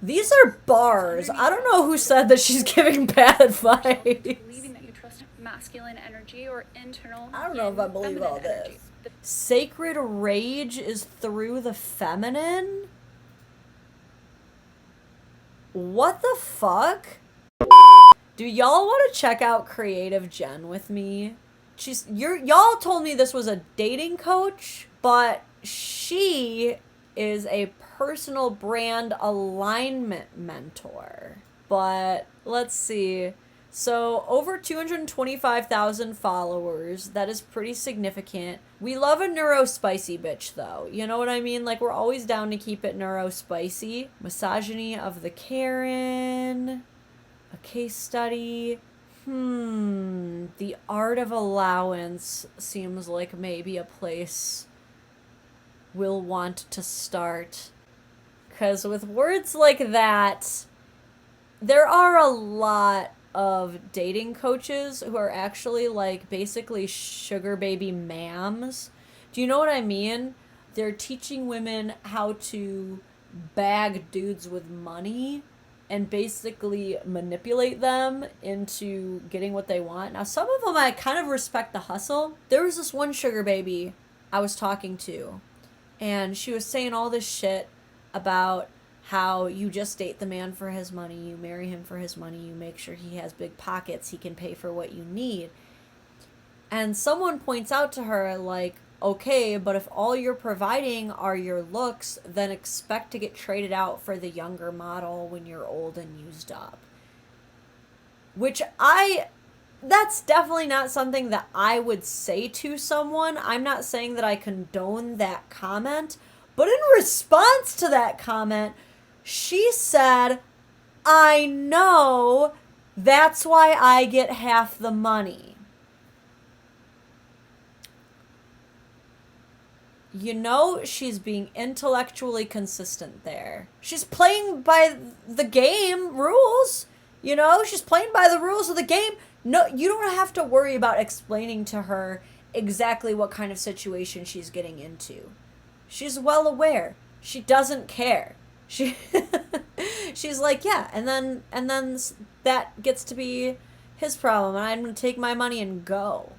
These are bars. I don't know who said that she's giving bad advice. Believing that you trust masculine energy or internal. I don't know if I believe all this. Sacred rage is through the feminine? What the fuck? Do y'all want to check out Creative Jen with me? Y'all told me this was a dating coach, but she is a personal brand alignment mentor. But let's see. So over 225,000 followers. That is pretty significant. We love a neuro-spicy bitch, though. You know what I mean? Like, we're always down to keep it neuro-spicy. Misogyny of the Karen. A case study. The art of allowance seems like maybe a place we'll want to start. Because with words like that, there are a lot of dating coaches who are actually like basically sugar baby mams. Do you know what I mean? They're teaching women how to bag dudes with money and basically manipulate them into getting what they want. Now, some of them I kind of respect the hustle. There was this one sugar baby I was talking to, and she was saying all this shit about how you just date the man for his money, you marry him for his money, you make sure he has big pockets, he can pay for what you need. And someone points out to her, like, okay, but if all you're providing are your looks, then expect to get traded out for the younger model when you're old and used up. Which that's definitely not something that I would say to someone. I'm not saying that I condone that comment, but in response to that comment, she said, I know, that's why I get half the money. You know, she's being intellectually consistent there. She's playing by the game rules. You know, she's playing by the rules of the game. No, you don't have to worry about explaining to her exactly what kind of situation she's getting into. She's well aware. She doesn't care. She's like, yeah, and then that gets to be his problem, and I'm gonna take my money and go.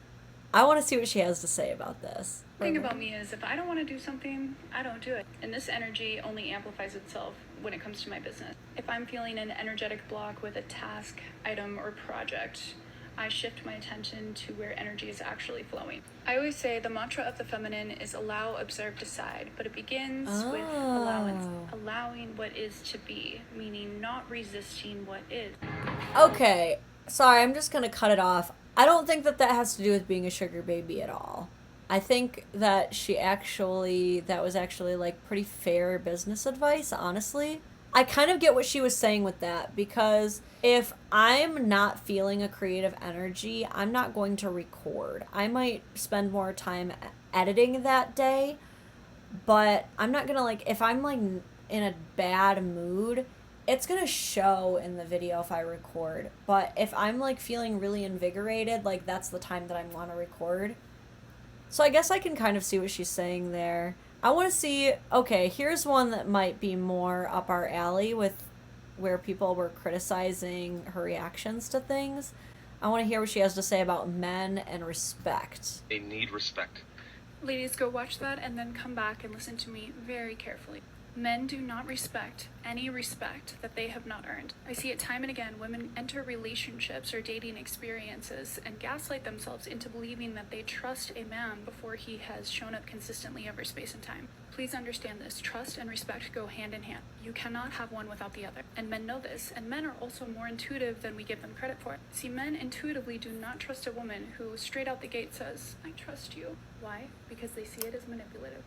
I want to see what she has to say about this. The thing about me is if I don't want to do something, I don't do it. And this energy only amplifies itself when it comes to my business. If I'm feeling an energetic block with a task, item, or project, I shift my attention to where energy is actually flowing. I always say the mantra of the feminine is allow, observe, decide, but it begins with allowance, allowing what is to be, meaning not resisting what is. Okay, sorry, I'm just gonna cut it off. I don't think that has to do with being a sugar baby at all. I think that that was actually like pretty fair business advice, honestly. I kind of get what she was saying with that, because if I'm not feeling a creative energy, I'm not going to record. I might spend more time editing that day, but I'm not gonna, like, if I'm like in a bad mood, it's gonna show in the video if I record. But if I'm like feeling really invigorated, like, that's the time that I want to record. So I guess I can kind of see what she's saying there. I want to see, okay, here's one that might be more up our alley with where people were criticizing her reactions to things. I want to hear what she has to say about men and respect. They need respect. Ladies, go watch that and then come back and listen to me very carefully. Men do not respect any respect that they have not earned. I see it time and again. Women enter relationships or dating experiences and gaslight themselves into believing that they trust a man before he has shown up consistently over space and time. Please understand this. Trust and respect go hand in hand. You cannot have one without the other. And men know this. And men are also more intuitive than we give them credit for. See, men intuitively do not trust a woman who straight out the gate says, I trust you. Why? Because they see it as manipulative.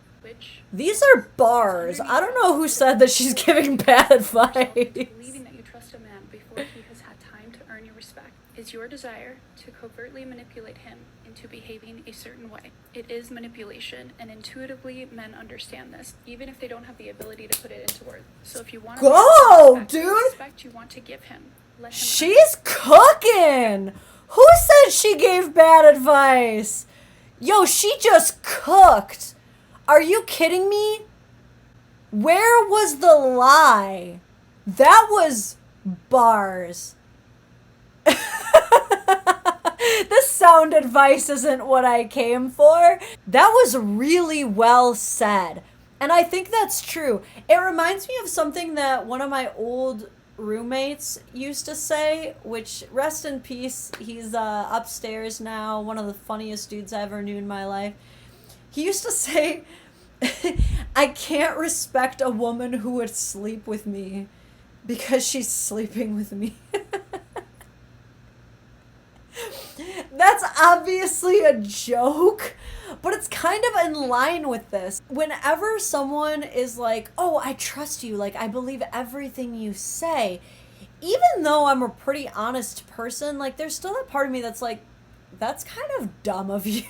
These are bars. I don't know who said that she's giving bad advice. Believing that you trust a man before he has had time to earn your respect is your desire to covertly manipulate him into behaving a certain way. It is manipulation, and intuitively men understand this, even if they don't have the ability to put it into words. So if you want to respect you want to give him, let him. She's cooking. Who said she gave bad advice? Yo, she just cooked. Are you kidding me? Where was the lie? That was bars. This sound advice isn't what I came for. That was really well said. And I think that's true. It reminds me of something that one of my old roommates used to say, which, rest in peace, he's upstairs now, one of the funniest dudes I ever knew in my life. He used to say, I can't respect a woman who would sleep with me because she's sleeping with me. That's obviously a joke, but it's kind of in line with this. Whenever someone is like, oh, I trust you, like, I believe everything you say, even though I'm a pretty honest person, like, there's still that part of me that's like, that's kind of dumb of you.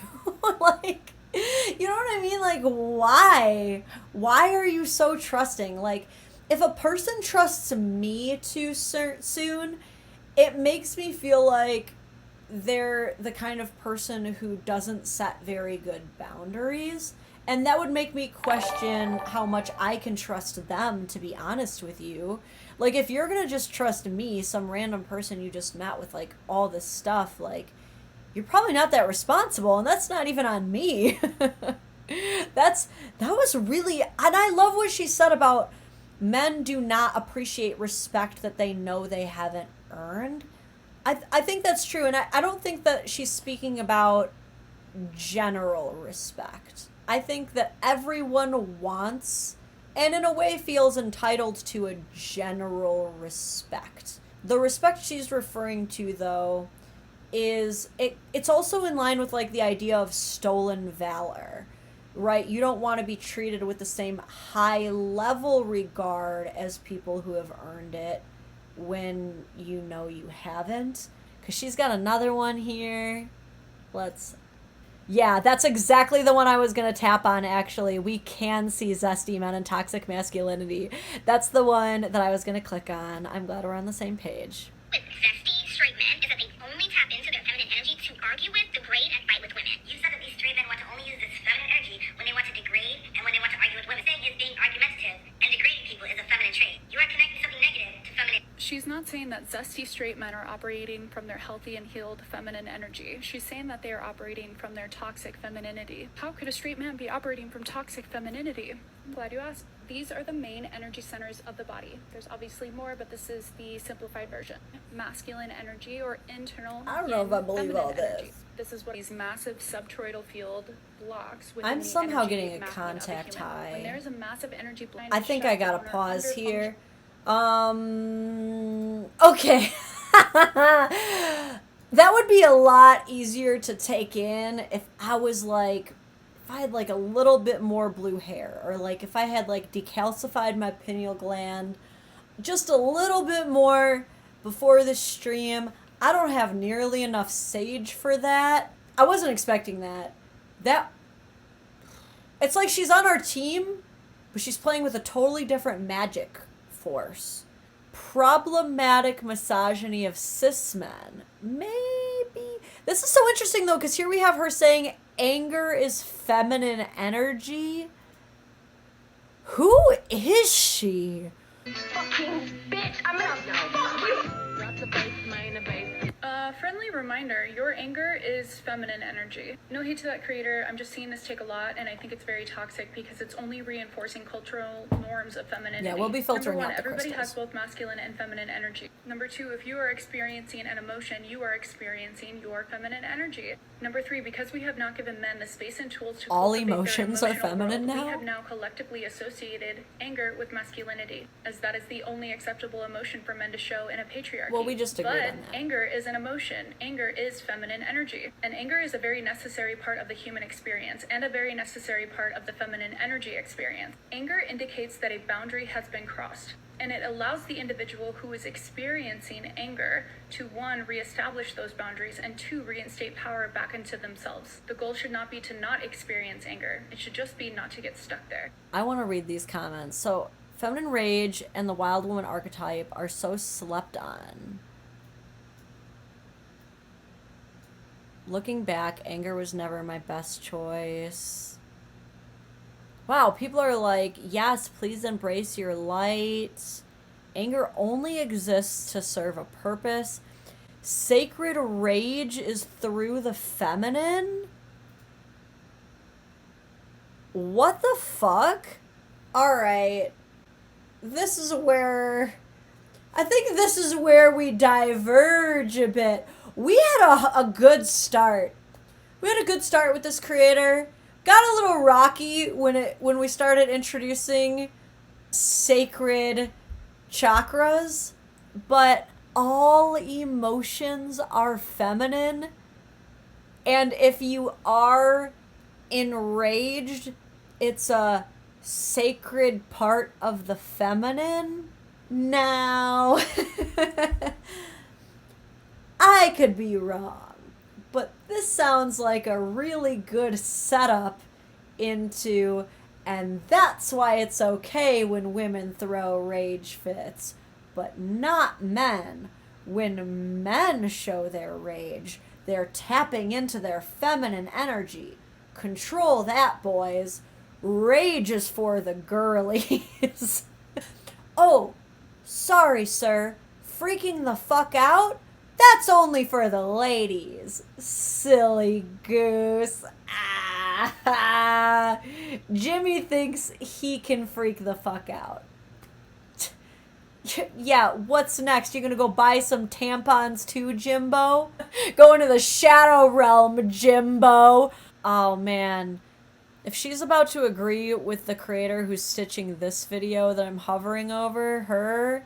Like, you know what I mean? Like, why? Why are you so trusting? Like, if a person trusts me too soon, it makes me feel like they're the kind of person who doesn't set very good boundaries. And that would make me question how much I can trust them, to be honest with you. Like, if you're gonna just trust me, some random person you just met with, like, all this stuff, like, you're probably not that responsible, and that's not even on me. That was really, and I love what she said about men do not appreciate respect that they know they haven't earned. I think that's true, and I don't think that she's speaking about general respect. I think that everyone wants, and in a way feels entitled to, a general respect. The respect she's referring to, though, is it's also in line with, like, the idea of stolen valor, right? You don't want to be treated with the same high level regard as people who have earned it when you know you haven't. Because she's got another one here. Yeah, that's exactly the one I was going to tap on, actually. We can see zesty men and toxic masculinity. That's the one that I was going to click on. I'm glad we're on the same page. With zesty straight men is that they only tap into their feminine energy to argue with, degrade, and fight with women. You said that these straight men want to only use this feminine energy when they want to degrade and when they want to argue with women. The thing is, being argumentative and degrading people is a feminine trait. You are connecting something negative to feminine. She's not saying that zesty straight men are operating from their healthy and healed feminine energy. She's saying that they are operating from their toxic femininity. How could a straight man be operating from toxic femininity? I'm glad you asked. These are the main energy centers of the body. There's obviously more, but this is the simplified version. Masculine energy, or internal. I don't know if I believe all this. Energy. This is what these massive subtoroidal field blocks within I'm the somehow energy getting a mapping of contact human. high. When there's a massive energy blind, I think I gotta pause here. Okay. That would be a lot easier to take in if I was like, if I had like a little bit more blue hair, or like if I had like decalcified my pineal gland just a little bit more before this stream. I don't have nearly enough sage for that. I wasn't expecting that. It's like she's on our team, but she's playing with a totally different magic force. Problematic misogyny of cis men. Maybe. This is so interesting, though, because here we have her saying anger is feminine energy. Who is she? Fucking bitch, I'm gonna fuck you. Friendly reminder, your anger is feminine energy. No hate to that creator, I'm just seeing this take a lot, and I think it's very toxic because it's only reinforcing cultural norms of femininity. Yeah, we'll be filtering Number out one, the everybody crystals. has both masculine and feminine energy. Number two, if you are experiencing an emotion, you are experiencing your feminine energy. Number three, because we have not given men the space and tools to All cultivate their emotions are emotional feminine world, now? we have now collectively associated anger with masculinity, as that is the only acceptable emotion for men to show in a patriarchy. Well, we just agreed But on that. anger is an emotion. Anger is feminine energy. And anger is a very necessary part of the human experience and a very necessary part of the feminine energy experience. Anger indicates that a boundary has been crossed, and it allows the individual who is experiencing anger to, one, reestablish those boundaries, and two, reinstate power back into themselves. The goal should not be to not experience anger. It should just be not to get stuck there. I want to read these comments. So, feminine rage and the wild woman archetype are so slept on. Looking back, anger was never my best choice. Wow, people are like, yes, please embrace your light. Anger only exists to serve a purpose. Sacred rage is through the feminine? What the fuck? Alright. This is where... I think this is where we diverge a bit. We had a good start. We had a good start with this creator. Got a little rocky when we started introducing sacred chakras, but all emotions are feminine. And if you are enraged, it's a sacred part of the feminine. Now, I could be wrong, but this sounds like a really good setup into, and that's why it's okay when women throw rage fits, but not men. When men show their rage, they're tapping into their feminine energy. Control that, boys. Rage is for the girlies. Oh, sorry, sir. Freaking the fuck out? That's only for the ladies. Silly goose. Ah. Jimmy thinks he can freak the fuck out. Yeah, what's next? You're gonna go buy some tampons too, Jimbo? Go into the shadow realm, Jimbo. Oh, man. If she's about to agree with the creator who's stitching this video that I'm hovering over, her,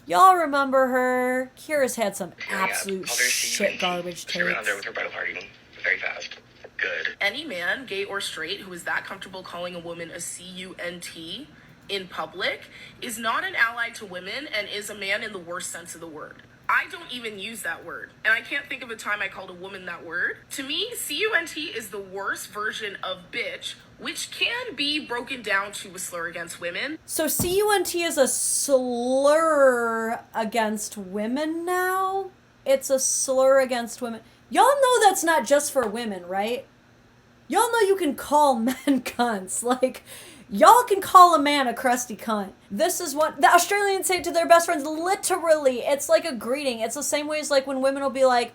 y'all remember her? Kira's had some absolute shit garbage takes. Around there with her bridal party very fast. Good. Any man, gay or straight, who is that comfortable calling a woman a cunt in public is not an ally to women and is a man in the worst sense of the word. I don't even use that word, and I can't think of a time I called a woman that word. To me, cunt is the worst version of bitch, which can be broken down to a slur against women. So cunt is a slur against women now? It's a slur against women. Y'all know that's not just for women, right? Y'all know you can call men cunts. Like, y'all can call a man a crusty cunt. This is what the Australians say to their best friends. Literally, it's like a greeting. It's the same way as like when women will be like,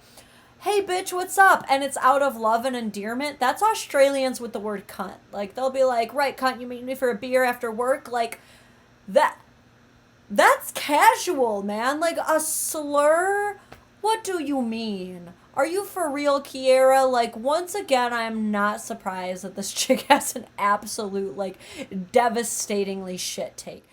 hey bitch, what's up? And it's out of love and endearment. That's Australians with the word cunt. Like, they'll be like, right, cunt, you meet me for a beer after work? Like, that's casual, man. Like, a slur? What do you mean? Are you for real, Kiera? Like, once again, I'm not surprised that this chick has an absolute, like, devastatingly shit take.